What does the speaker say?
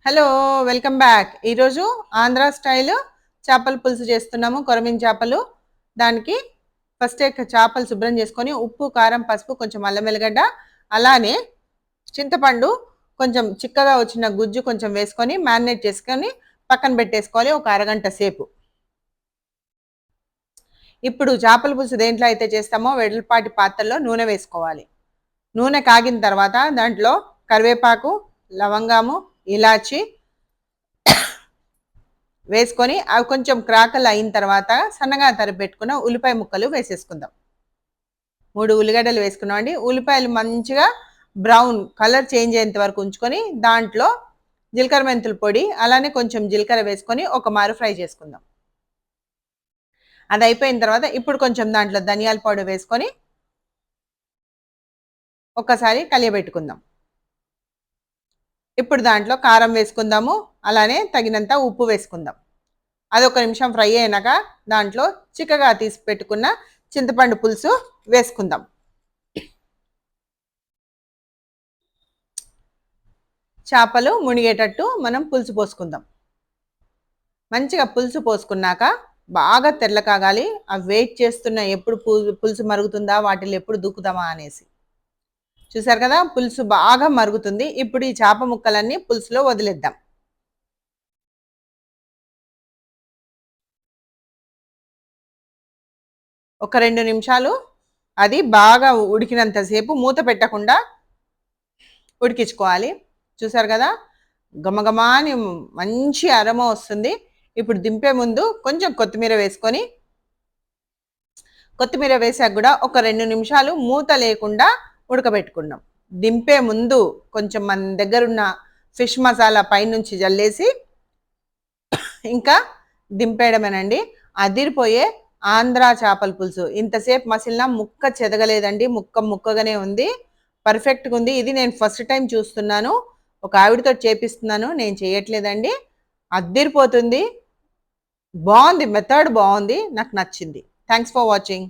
Hello, welcome back. ఈరోజు Andhra style చేపల పులుసు చేస్తున్నాము. కొరమీను చేపలు. దానికి ఫస్ట్ చేపలు శుభ్రం చేసుకొని ఉప్పు, కారం, పసుపు, కొంచెం అల్లం వెల్లిగడ్డ, అలానే చింతపండు కొంచెం చిక్కగా వచ్చిన గుజ్జు కొంచెం వేసుకొని మ్యారినేట్ చేసుకొని పక్కన పెట్టేసుకోవాలి ఒక అరగంట సేపు. ఇప్పుడు చేపల పులుసు దేంట్లో అయితే చేస్తామో వెడల్పాటి పాత్రలో నూనె వేసుకోవాలి. నూనె కాగిన తర్వాత దాంట్లో కరివేపాకు, లవంగాము, ఇలాచి వేసుకొని అవి కొంచెం క్రాకలు అయిన తర్వాత సన్నగా తరిపెట్టుకున్న ఉల్లిపాయ ముక్కలు వేసేసుకుందాం. 3 ఉల్లిగడ్డలు వేసుకున్నామండి. ఉల్లిపాయలు మంచిగా బ్రౌన్ కలర్ చేంజ్ అయ్యేంత వరకు ఉంచుకొని దాంట్లో జీలకర్ర మెంతుల పొడి అలానే కొంచెం జీలకర్ర వేసుకొని ఒక మారు ఫ్రై చేసుకుందాం. అది అయిపోయిన తర్వాత ఇప్పుడు కొంచెం దాంట్లో ధనియాల పౌడర్ వేసుకొని ఒక్కసారి కలియబెట్టుకుందాం. ఇప్పుడు దాంట్లో కారం వేసుకుందాము. అలానే తగినంత ఉప్పు వేసుకుందాం. అది ఒక నిమిషం ఫ్రై అయినాక దాంట్లో చిక్కగా తీసి పెట్టుకున్న చింతపండు పులుసు వేసుకుందాం. చేపలు మునిగేటట్టు మనం పులుసు పోసుకుందాం. మంచిగా పులుసు పోసుకున్నాక బాగా తెల్ల కాగాలి. అవి వెయిట్ చేస్తున్న ఎప్పుడు పులుసు మరుగుతుందా, వాటిలో ఎప్పుడు దూకుదామా అనేసి. చూసారు కదా, పులుసు బాగా మరుగుతుంది. ఇప్పుడు ఈ చేప ముక్కలన్నీ పులుసులో వదిలేద్దాం. ఒక 2 నిమిషాలు అది బాగా ఉడికినంతసేపు మూత పెట్టకుండా ఉడికించుకోవాలి. చూసారు కదా, గమగమాని మంచి అరోమా వస్తుంది. ఇప్పుడు దింపే ముందు కొంచెం కొత్తిమీర వేసుకొని కొత్తిమీర వేసాక కూడా ఒక 2 నిమిషాలు మూత లేకుండా ఉడకబెట్టుకున్నాం. దింపే ముందు కొంచెం మన దగ్గరున్న ఫిష్ మసాలా పైనుంచి జల్లేసి ఇంకా దింపేయడమేనండి. అదిరిపోయే ఆంధ్ర చేపల పులుసు. ఇంతసేపు మసిలినా ముక్క చెదగలేదండి. ముక్కగానే ఉంది. పర్ఫెక్ట్గా ఉంది. ఇది నేను ఫస్ట్ టైం చూస్తున్నాను. ఒక ఆవిడతో చేపిస్తున్నాను, నేను చేయట్లేదండి. అదిరిపోతుంది. బాగుంది, మెథడ్ బాగుంది, నాకు నచ్చింది. Thanks for watching.